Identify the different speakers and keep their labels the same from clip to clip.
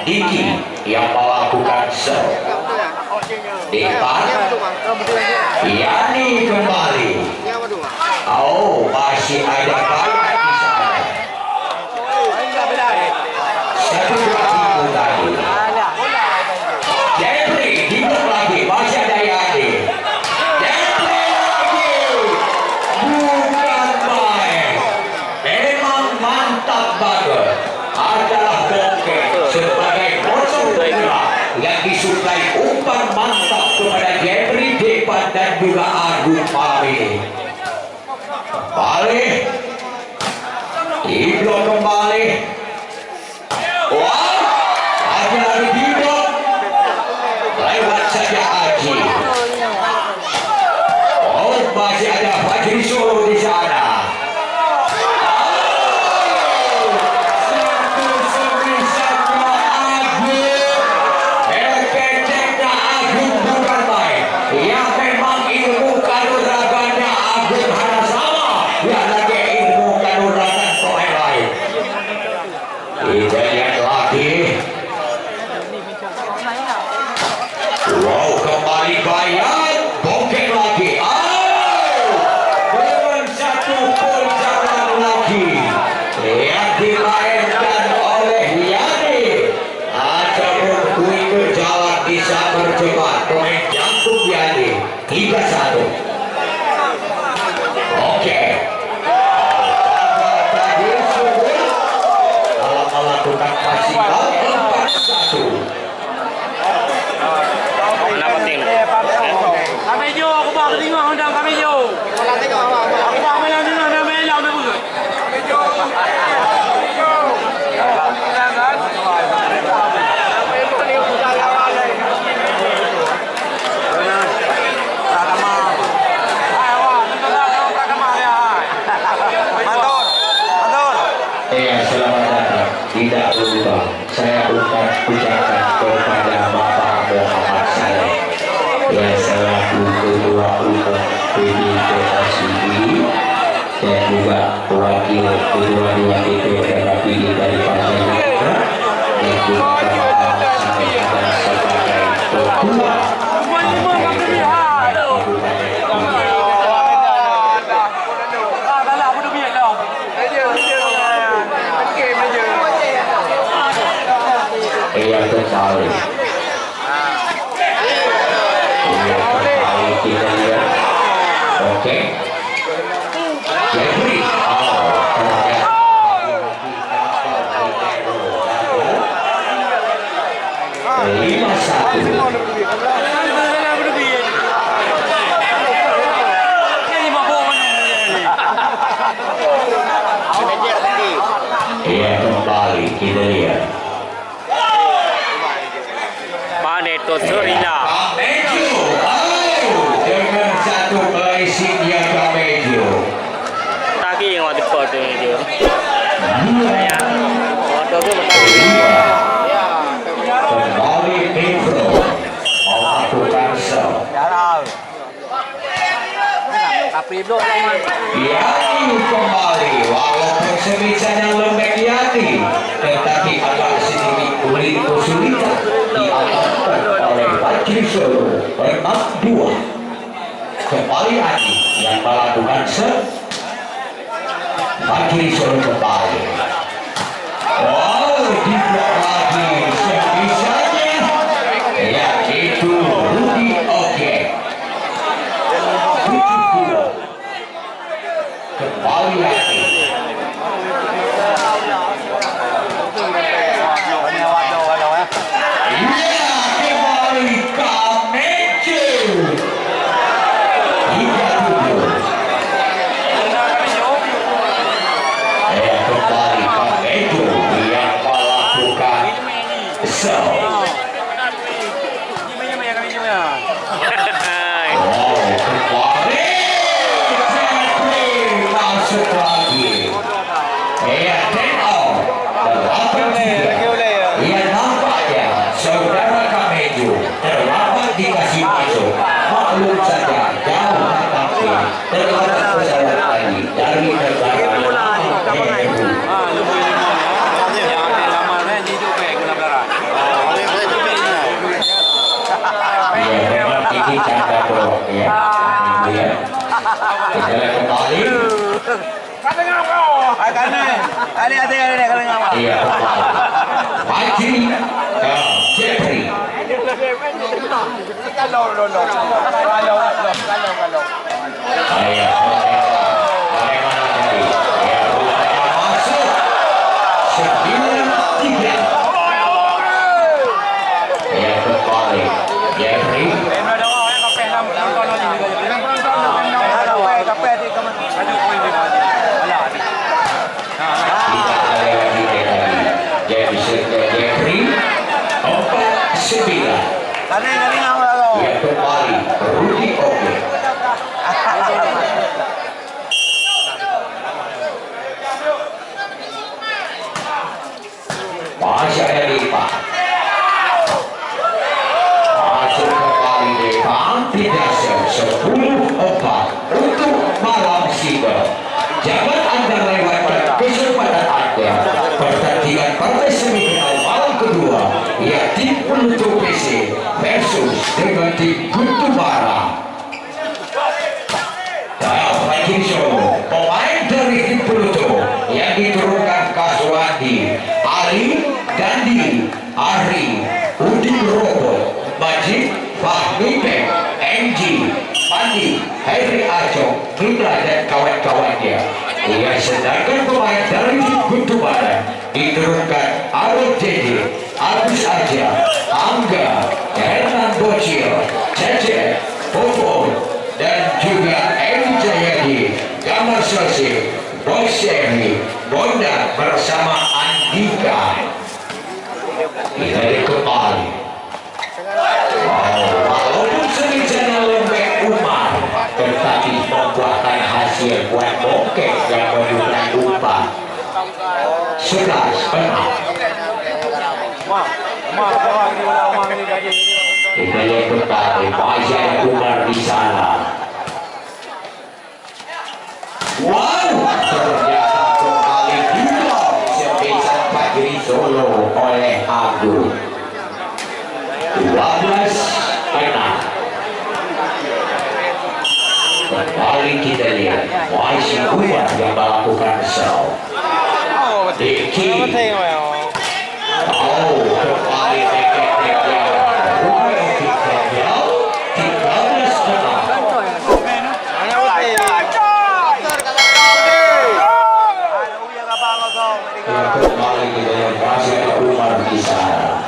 Speaker 1: DINI yang melakukan serve. Depan YANI kembali. Oh, masih ada banyak di sana. Satu tipu tadi. JEFFRI hidup lagi, masih ada YANI. JEFFRI lagi, bukan main. Memang mantap banget. Adalah BONGKENG sebagai musuh bola yang disuplai umpan mantap kepada JEFFRI depan dan juga AGUNG kembali. Diblok kembali. Wah, ada lagi diblok. Lewat saja Aji. Oh, masih ada FAZRI Solo di sana. Wow, kembali bayar BONGKENG lagi. Dengan satu gol jalan lagi yang dimainkan oleh YANI. Ada berkuih berjalan bisa bercepat. Pemain jantung YANI 3-1. Oke. Tadi sudah melakukan passing 4-1.
Speaker 2: Kami jo, aku bawa ke tengah undang kami jo. Aku bawa malam ni nak main jauh dulu. Kami jo.
Speaker 1: Selamat datang. Tidak lupa saya ucapkan kepada Bapak Muhammad Saleh yang selaku Ketua Umum Pidie Jaya Sentosa dan juga wakil Ketua DPP Pidie dari Partai YUDA dan juga Bapak Saleh ada sebagai Ketua yang kembali. Kita lihat. Oke. JEFFRI. Lima satu. Iya kembali kita lihat.
Speaker 2: Itu surinya.
Speaker 1: Dengan satu placing yang Kamejo.
Speaker 2: Tadi yang waktu foto itu.
Speaker 1: Ya.
Speaker 2: Foto itu
Speaker 1: Kembali Pedro melakukan serve. YANI kembali, walaupun sebisanya lembek YANI, tetapi agak sedikit sulit kesulitan dialahkan oleh FAZRI Solo 6-2. Kembali YANI yang melakukan serve. FAZRI Solo kembali. Wow, diblok lagi sebisanya, yaitu RUDI OGEK. Kembali lagi. Iya, kembali Kamejo. 3-7. Kembali Kamejo yang melakukan serve. Masuk lagi. Iya, tengok. Iya, nampaknya saudara Kamejo terlambat dikasih masuk. Maklum saja, jauh tapi terlambat pesawat lagi dari negara. Ya. Kita kembali. Iya. Fazri dan Jeffrey. Saya bagaimana tadi? Ya, rupanya masuk 9-3. Ya, kembali Jeffrey. Jeffrey 4-9. Ya, kembali RUDI OGEK. Masih ada Depa. Masuk kembali Depa. Tidak 10-4 untuk malam Siber. Jangan Anda lewatkan kesempatan Anda. Pertandingan partai semifinal malam kedua, ya tim penutup PC versus dengan tim Utara. Fazri Solo, pemain dari tim penutup yang diturunkan Kaswandi, Ali, Dandi, Ari, Udin Robot, Majid, Fahmi Pek, MG, Pandi, Heri Acong, Mitra dan kawan-kawannya. Ya, sedangkan pemain dari tim Utara diturunkan Arif JD, Agus Aja, Angga, Hernan Bocil, Cece, Popo, dan juga Edi Jayadi, Gambar Selsi, Bosyeri, Bonda bersama Andika. Kita kembali. Walaupun semisal lembek Umar, tetapi membuahkan hasil buat Bongkeng yang menunjukkan upah 11 penang. Kita lihat kembali wajah Umar di sana. Wow, ternyata kembali juga sebesar Fazri Solo oleh Agung. 12 penang. Kembali kita lihat masih Umar yang melakukan serve. Diki. Oh, kembali tek-teknya. Rumah tiketnya 13 penang. Ya, kembali kita lihat masih Umar di sana.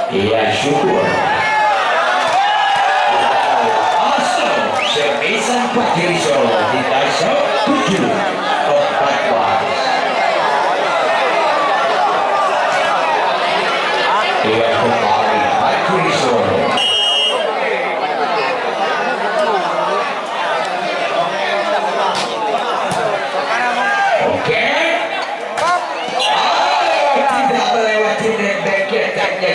Speaker 1: Iya, syukur. Asal semisal Fazri Solo di desa 7-14. Iya, kembali Fazri Solo. Oke. Tidak melewati net-back-nya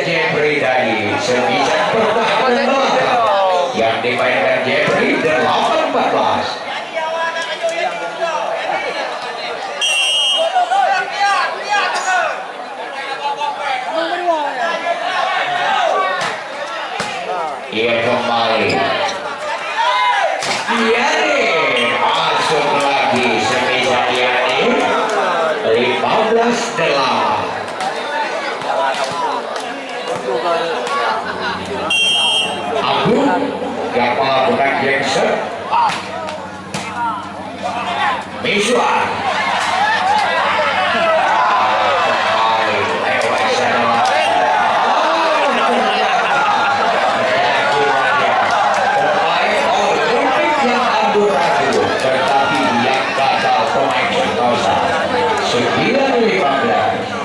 Speaker 1: Jeffrey tadi. Semisal pertahanan belakang yang dimainkan Jeffrey 8-14. Ia kembali. YANI masuk lagi semisal YANI 15-8. Agung yang melakukan Jackson Misuan lewat sana. Pemain OLIMPIC yang amburadul, tetapi yang gagal pemain Sentosa 9-15.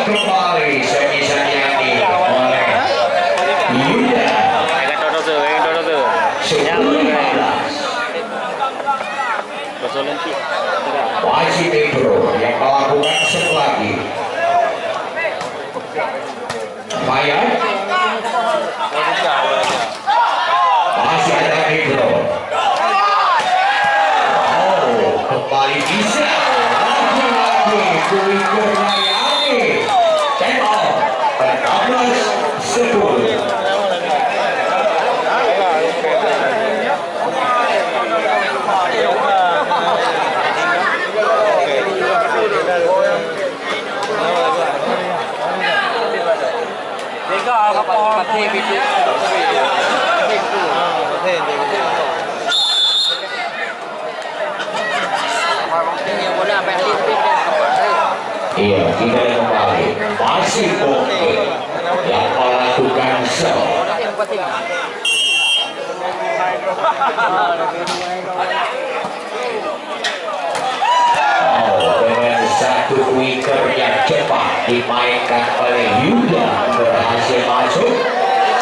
Speaker 1: Kembali Masih Pedro yang melakukan set lagi. Mayan masih ada Pedro. Oh, kembali bisa lagi-lagi kuikernya Yani. Time out 16-10. Iya, kita kembali masih Bongkeng yang melakukan show. Dengan satu wicker yang cepat dimainkan oleh Yuda berhasil masuk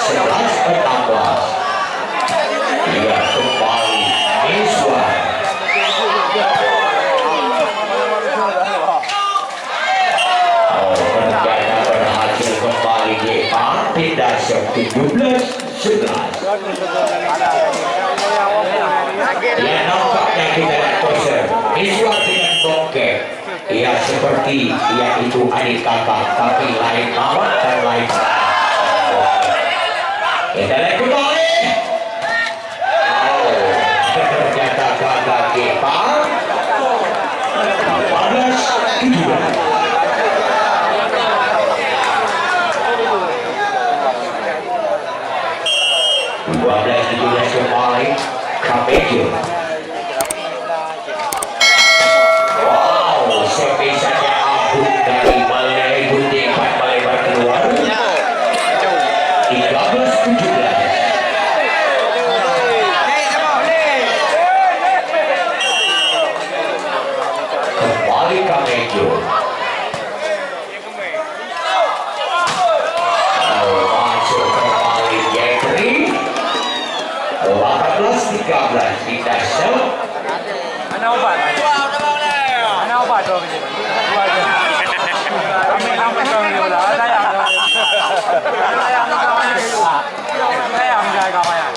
Speaker 1: 11-16. Ia kembali Miswa. Ternyata berhasil kembali Jepang pindah 17-11. Ya, nampaknya kita lihat poser Miswa dengan Bongkeng. Ia seperti ia itu adik kakak, tapi lain mawar dan lain. Kita lihat kembali. Oh, ternyata gagal Jepang. 14-17. 12-17 kembali Kapejo. Wow, sepisahnya Agung dari Malai Budi 4 melebar keluar 13-17. Kembali Kapejo. Masuk kembali Jeffrey. 18-13 kita show.
Speaker 2: Mana obat? Mana obat dong ini? Kami dong ini udah. Saya ambil kamarnya.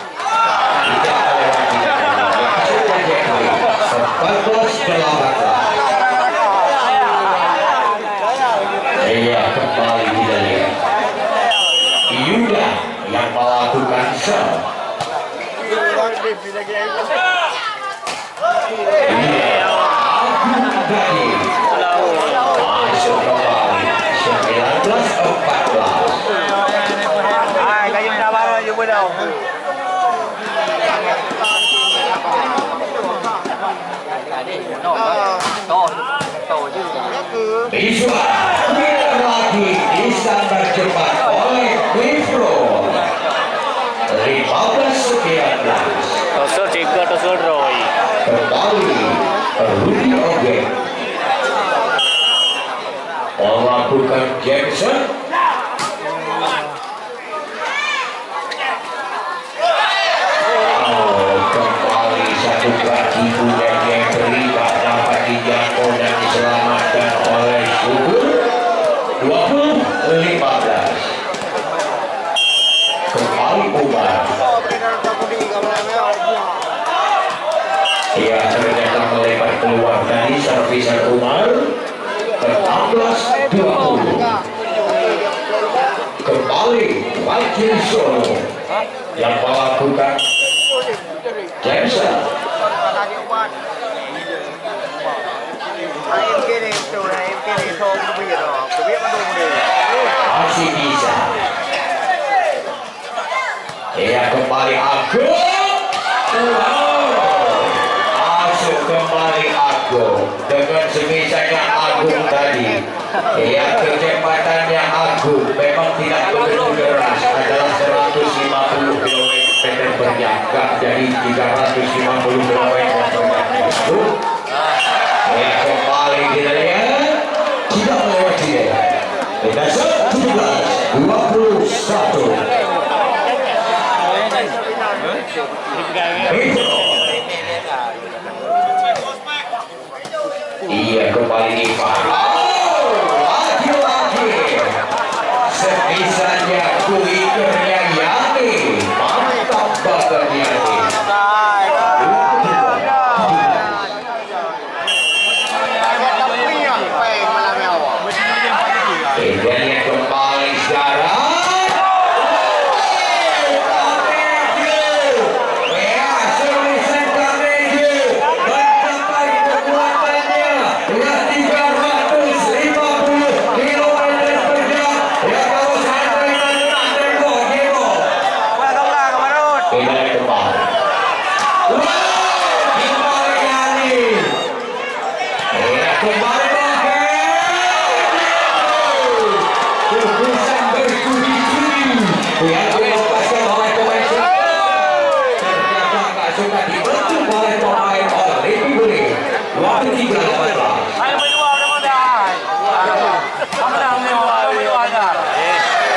Speaker 1: Tidak melewati. Sudah Jeffrey. 14-18. Iya, kembali kita lihat Yuda yang melakukan show. Iya, tadi masuk kembali 19-14.
Speaker 2: Kayu Tabaru juga dong.
Speaker 1: Bisa tidak lagi disambar cepat oleh Bifro 15-19.
Speaker 3: Tosol juga tosol Roy.
Speaker 1: Kembali RUDI OGEK melakukan Jackson. Kembali satu kaki Buddha Jeffrey tak dapat dijangkau dan diselamatkan oleh Subur 20-15. Kembali Umar. Ia ternyata melebar keluar dari servisan Umar 16-20. Kembali Wakil Solo yang melakukan Jackson. Masih bisa. Ia kembali Agung. Masuk kembali Agung dengan semisahnya Agung tadi. Ia kecepatannya Agung memang tidak begitu deras, adalah 150 km per jam, jadi 350 km per jam. Ia kembali kita lihat tidak melewati dia. Kita 17-21. Iya, kembali Ivan. Lagi-lagi sebisanya kuikernya Yani. Mantap banget Yani. Ini kembali sekarang.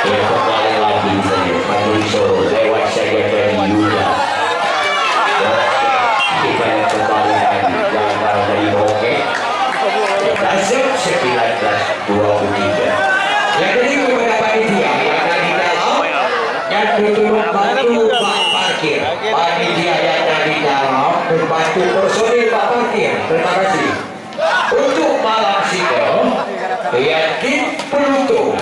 Speaker 1: Kembali lagi lewat saja dari YUDA. Kita kembali lagi gambar dari OGEK. Hasil 1923. Yang ini kepada panitia yang ada di dalam yang ditutup bantu bak parkir. Panitia yang ada di dalam membantu personil bak parkir. Terima kasih. Untuk malam singkil yang diperuntuk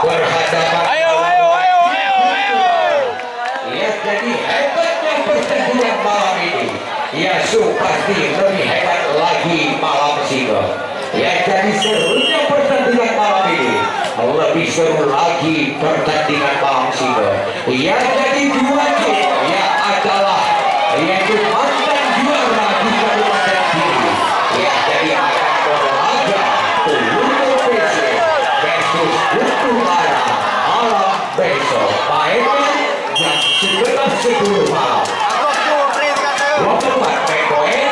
Speaker 1: berhadapan. Ya, jadi hebatnya pertandingan malam ini. Ya, pasti lebih hebat lagi malam singkil. Ya, jadi serunya pertandingan malam ini. Lebih seru lagi pertandingan malam singkil. Ya, jadi dua tim ya adalah yaitu mantan juara di Kabupaten Dini. Ya, jadi akan berlaga Ulim Coffie versus utara malam besok. Mainnya jam 11.10 malam. 24 poin.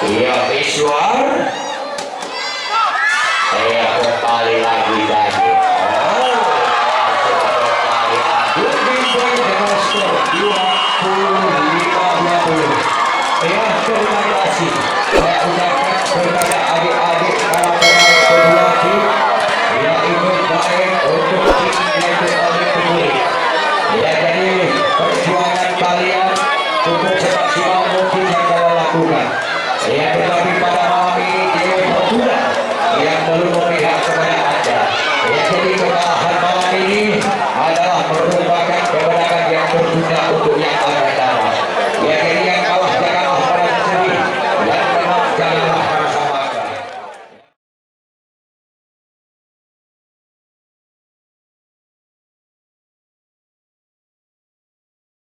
Speaker 1: Iya, visual. Saya kembali lagi tadi. Kembali AGUNG dengan skor 20-15. Ya, terima kasih. Saya ucapkan kepada adik-adik para pemain kedua tim yang ikut baik untuk tim yaitu OLIMPIC. Ya, jadi perjuangan kalian cukup semaksimal mungkin yang kalian lakukan. Ya, tetapi pada malam ini dia berguna yang belum memihak kepada Anda. Ya, jadi kekalahan malam ini adalah merupakan